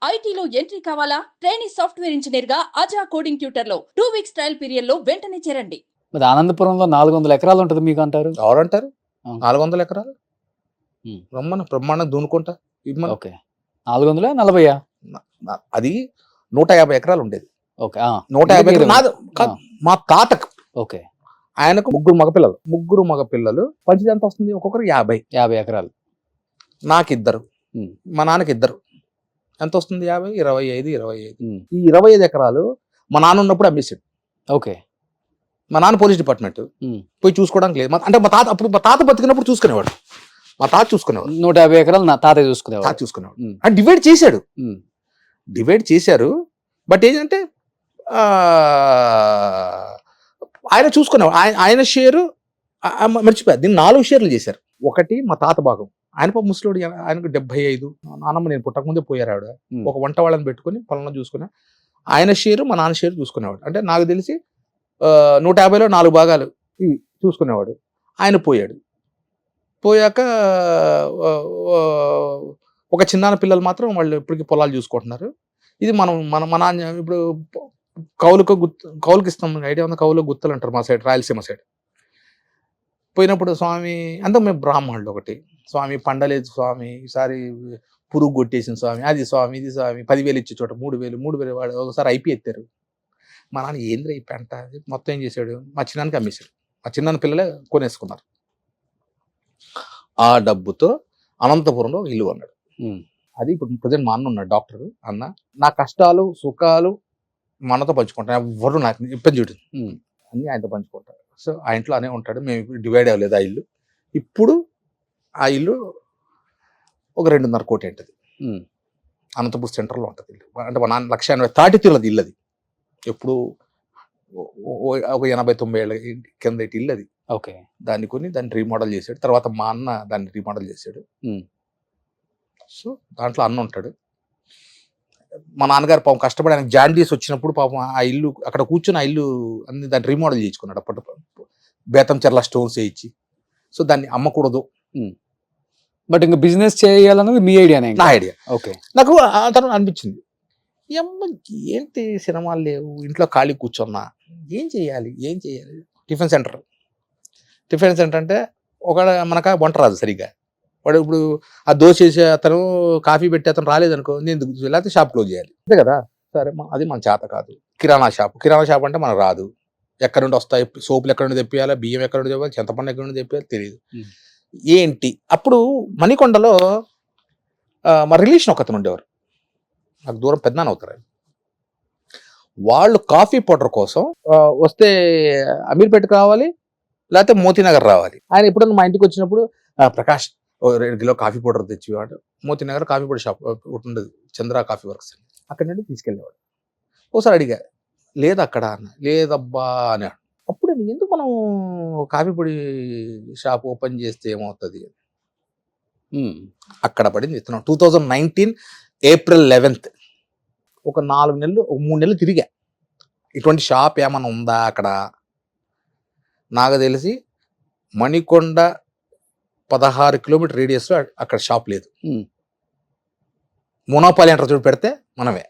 ఐటీలో ఎంట్రీ కావాలా? Trainee software engineer గా అజా కోడింగ్ ట్యూటర్ లో 2 వీక్స్ ట్రయల్ పీరియడ్ లో వెంటనే చేరండి. మరి ఆనందపురంలో 400 ఎకరాలు ఉంటుంది మీకు అంటారు? ఎవరంటారు? అవును. 400 ఎకరాలు ఉమ్. రమ్మను బ్రహ్మాండం దూనుకుంటా ఇవ్వమను. ఓకే. 400 40 అది 150 ఎకరాలు ఉండేది. ఓకే. 150 ఎకరాలు నాది ఆ. మా తాతకు. ఓకే. ఆయనకు ముగ్గురు మగపిల్లలు పంచిది ఎంత వస్తుంది? ఒక్కొక్కరు 50 ఎకరాలు. నాకిద్దరు, ఉమ్. మా నాన్నకి ఇద్దరు. ఎంత వస్తుంది? 50, 25. ఉమ్. ఈ 25 ఎకరాలు మా నాన్న ఉన్నప్పుడు అమ్మేసాడు. ఓకే. మా నాన్న పోలీస్ డిపార్ట్మెంట్ ఉమ్. పోయి చూసుకోవడానికి లేదు. అంటే మా తాత బతికినప్పుడు చూసుకునేవాడు. మా తాత చూసుకునేవాడు. 150 ఎకరాలు నా తాతయ్య చూసుకునేవాడు. తాత చూసుకునేవాడు. అంటే డివైడ్ చేశాడు. ఉమ్. డివైడ్ చేశారు. బట్ ఏంటంటే ఆయన చూసుకునేవాడు. ఆయన షేరు మర్చిపోయారు. దీన్ని 4 షేర్లు చేశారు. ఒకటి మా తాత భాగం. ఆయన ముసలోడు, ఆయనకు 75. నాన్నమ్మ నేను పుట్టకముందే పోయారు ఆవిడ. ఒక వంట వాళ్ళని పెట్టుకుని పొలంలో చూసుకునే ఆయన షేరు మా నాన్న షేరు చూసుకునేవాడు. అంటే నాకు తెలిసి 150లో 4 భాగాలు ఇవి చూసుకునేవాడు. ఆయన పోయాడు. పోయాక ఒక చిన్నాన్న పిల్లలు మాత్రం వాళ్ళు ఇప్పటికీ పొలాలు చూసుకుంటున్నారు. ఇది మన నాన్న ఇప్పుడు కౌలుకి ఇస్తాం. ఐడియా ఉంది? కౌలు గుత్తలు అంటారు మా సైడ్, రాయలసీమ సైడ్. పోయినప్పుడు స్వామి అంతా మేము బ్రాహ్మణులు. ఒకటి స్వామి పండలేదు స్వామి, ఈసారి పురుగు కొట్టేసిన స్వామి, అది స్వామి, ఇది స్వామి. 10,000 ఇచ్చే చోట 3,000 వాడు ఒకసారి ఐపీ ఎత్తారు. మా నాన్న ఏంద్ర ఈ పెంట మొత్తం ఏం చేశాడు? మా చిన్నానికి అమ్మేశాడు. మా చిన్నాన్న పిల్లలే కొనేసుకున్నారు. ఆ డబ్బుతో అనంతపురంలో ఒక ఇల్లు అన్నాడు. అది ఇప్పుడు ప్రజెంట్ మా అన్న ఉన్నాడు, డాక్టర్ అన్న. నా కష్టాలు సుఖాలు మా అన్నతో పంచుకుంటాను. ఎవరు నాకు ఇబ్బంది చూడు అన్నీ ఆయనతో పంచుకుంటారు. సో ఆ ఇంట్లో అనే ఉంటాడు. మేము ఇప్పుడు డివైడ్ అవ్వలేదు ఆ ఇల్లు. ఇప్పుడు ఆ ఇల్లు ఒక 2.5 కోటి ఉంటుంది. అనంతపూర్ సెంటర్లో ఉంటుంది ఇల్లు. అంటే మా నాన్న 180 తాటితీలది ఇల్లు. అది ఎప్పుడు ఒక 89 ఏళ్ళ కింద ఇల్లు అది. ఓకే. దాన్ని కొని దాన్ని రీమోడల్ చేశాడు. తర్వాత మా అన్న దాన్ని రీమోడల్ చేశాడు. సో దాంట్లో అన్న ఉంటాడు. మా నాన్నగారు పాపం కష్టపడి ఆయనకు జాండీస్ వచ్చినప్పుడు పాపం ఆ ఇల్లు అక్కడ కూర్చొని ఆ ఇల్లు అన్ని దాన్ని రీమోడల్ చేయించుకున్నాడు. అప్పటి బేతం చెర్ల స్టోన్స్ వేయించి. సో దాన్ని అమ్మకూడదు. బట్ ఇంకా బిజినెస్ చేయాలన్నది మీ ఐడియానే? నా ఐడియా. ఓకే. నాకు ఆ తర్వాత అనిపించింది, ఏంటి సినిమాలు లేవు, ఇంట్లో ఖాళీ కూర్చున్నా, ఏం చేయాలి? టిఫిన్ సెంటర్ అంటే ఒక మనక వంట రాదు సరిగ్గా. వాడు ఇప్పుడు ఆ దోశ వేసే అతను, కాఫీ పెట్టే అతను రాలేదనుకో, నేను లేకపోతే షాప్ క్లోజ్ చేయాలి. అంతే కదా. సరే అది మన చేత కాదు. కిరాణా షాప్ అంటే మనకు రాదు. ఎక్కడి నుండి వస్తాయి సోపులు, ఎక్కడి నుండి తెప్పియాలి, బియ్యం ఎక్కడి నుండి తెప్పాలి, చింతపండు ఎక్కడి నుండి తెప్పియాలి తెలియదు. ఏంటి అప్పుడు మణికొండలో మా రిలేషన్ ఒకతను ఉండేవారు, నాకు దూరం పెద్దనాన్న అవుతారు. వాళ్ళు కాఫీ పౌడర్ కోసం వస్తే అమీర్పేటకు రావాలి, లేకపోతే మోతీనగర్ రావాలి. ఆయన ఎప్పుడన్నా మా ఇంటికి వచ్చినప్పుడు ప్రకాష్ 2 కిలో కాఫీ పౌడర్ తెచ్చివాడు. మోతీనగర్ కాఫీ పౌడర్ షాప్ ఒకటి ఉండదు, చంద్ర కాఫీ వర్క్స్ అని. అక్కడి నుండి తీసుకెళ్ళేవాడు. ఒకసారి అడిగా, లేదు అక్కడ అన్న. లేదబ్బా అన్నాడు. అప్పుడు ఎందుకు మనం కాఫీ పొడి షాప్ ఓపెన్ చేస్తే ఏమవుతుంది? అక్కడ పడింది విత్తనం. 2019 ఏప్రిల్ 11th ఒక 4 నెలలు, ఒక 3 నెలలు తిరిగా. ఇటువంటి షాప్ ఏమైనా ఉందా అక్కడ? నాకు తెలిసి మణికొండ 16 కిలోమీటర్ రేడియస్లో అక్కడ షాప్ లేదు. మోనోపాలి అంటారు చూడు, పెడితే మనమే.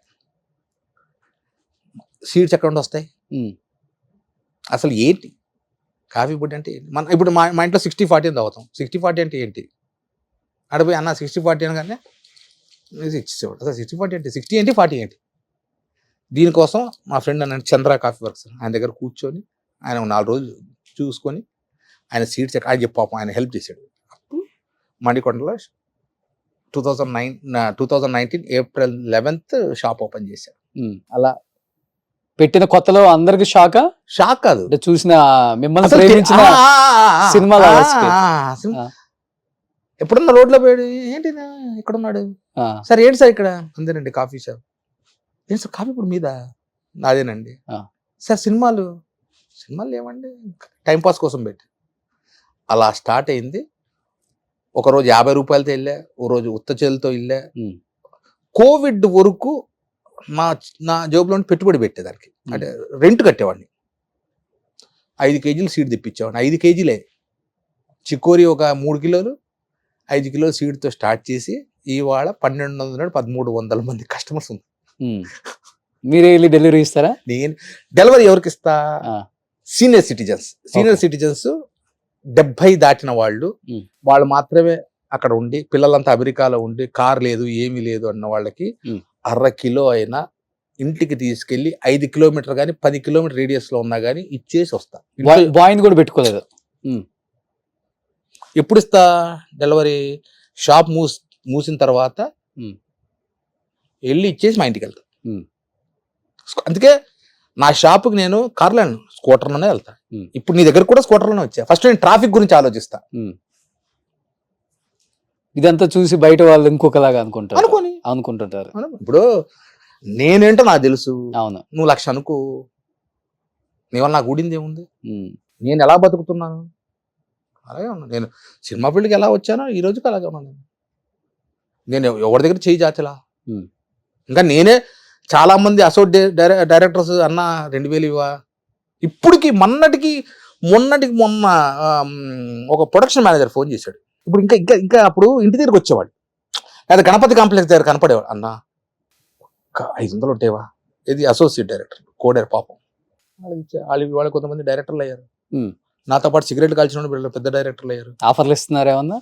సీడ్స్ ఎక్కడ నుండి వస్తాయి? అసలు ఏంటి కాఫీ పొడి అంటే? ఇప్పుడు మా ఇంట్లో 60-40 అని తాగుతాం. 60-40 అంటే ఏంటి? అడిపోయి అన్న 60-40 అనగానే ఇచ్చేవాడు. అసలు 60-40 అంటే 60 ఏంటి 40 ఏంటి? దీనికోసం మా ఫ్రెండ్ అన్నాడు చంద్ర కాఫీ వర్క్స్, ఆయన దగ్గర కూర్చొని ఆయన 4 రోజులు చూసుకొని ఆయన సీడ్స్ ఆయన చెప్పాపం ఆయన హెల్ప్ చేశాడు. అప్పుడు మణికొండలో 2019 ఏప్రిల్ 11th షాప్ ఓపెన్ చేశారు. అలా పెట్టిన కొత్తలో అందరికి షాక్ కాదు, చూసిన మిమ్మల్ని ప్రేమించిన సినిమాలో ఎప్పుడన్నా రోడ్లో పోయాడు, ఏంటి ఇక్కడ ఉన్నాడు సార్, ఏంటి సార్ ఇక్కడ? అంతేనండి కాఫీ షాప్. ఏంటి సార్ కాఫీ ఇప్పుడు మీద? నాదేనండి. సార్ సినిమాలు ఏమండి? టైంపాస్ కోసం పెట్టి. అలా స్టార్ట్ అయింది. ఒకరోజు 50 రూపాయలతో వెళ్ళా, ఓ రోజు ఉత్త చేతులతో వెళ్ళా. కోవిడ్ వరకు నా జోబులో పెట్టుబడి పెట్టేదానికి, అంటే రెంట్ కట్టేవాడిని. 5 కేజీలు సీడ్ తెప్పించేవాడిని. 5 కేజీలే చికోరి, ఒక 3 కిలోలు 5 కిలోల సీడ్తో స్టార్ట్ చేసి ఇవాళ 1200 1300 మంది కస్టమర్స్ ఉంది. మీరే వెళ్ళి డెలివరీ ఇస్తారా? నేను డెలివరీ ఎవరికి ఇస్తా? ఆ. Senior citizens. Senior Okay. Citizens 70 దాటిన వాళ్ళు, Hmm. వాళ్ళు మాత్రమే అక్కడ ఉండి, పిల్లలంతా అమెరికాలో ఉండి కార్ లేదు ఏమీ లేదు అన్న వాళ్ళకి Hmm. 1/2 కిలో అయినా ఇంటికి తీసుకెళ్లి 5 కిలోమీటర్ కానీ 10 కిలోమీటర్ రేడియస్ లో ఉన్నా కానీ ఇచ్చేసి వస్తా. బాయ్ని కూడా పెట్టుకోలేదు. ఎప్పుడు ఇస్తా డెలివరీ? షాప్ మూసిన తర్వాత Hmm. వెళ్ళి ఇచ్చేసి మా ఇంటికి వెళ్తా. Hmm. అందుకే నా షాపుకి నేను కార్లో స్కూటర్లోనే వెళ్తా. Hmm. ఇప్పుడు నీ దగ్గర కూడా స్కూటర్లోనే వచ్చా. ఫస్ట్ నేను ట్రాఫిక్ గురించి ఆలోచిస్తా. ఇదంతా చూసి బయట వాళ్ళు ఇంకొకలాగా అనుకుంటారు. అనుకుంటారు. ఇప్పుడు నేనేంటో నాకు తెలుసు. అవును. నువ్వు 1,00,000 అనుకో, నీ వల్ల నాకు ఊడింది ఏముంది? ఉమ్. నేను ఎలా బతుకుతున్నాను అలాగే ఉన్నా. నేను సినిమా ఫీల్డ్కి ఎలా వచ్చానో ఈ రోజుకి అలాగే ఉన్నాను. నేను ఎవరి దగ్గర చేయి చాచలా. ఉమ్. ఇంకా నేనే చాలా మంది అసోసియేట్ డైరెక్టర్స్ అన్న 2,000 ఇవ్వా. ఇప్పటికి మొన్నటికి మొన్న ఒక ప్రొడక్షన్ మేనేజర్ ఫోన్ చేశాడు. ఇప్పుడు ఇంకా ఇంకా ఇంకా అప్పుడు ఇంటి దగ్గరికి వచ్చేవాడు, లేదా గణపతి కాంప్లెక్స్ దగ్గర కనపడేవాడు. అన్న ఒక 500 ఉంటాయివా? ఇది అసోసియేట్ డైరెక్టర్ కోడేరు పాపం. వాళ్ళు కొంతమంది డైరెక్టర్లు అయ్యారు. ఉమ్. నాతో పాటు సిగరెట్ కాల్చిన పెద్ద డైరెక్టర్లు అయ్యారు. ఆఫర్లు ఇస్తున్నారా ఏమన్నా?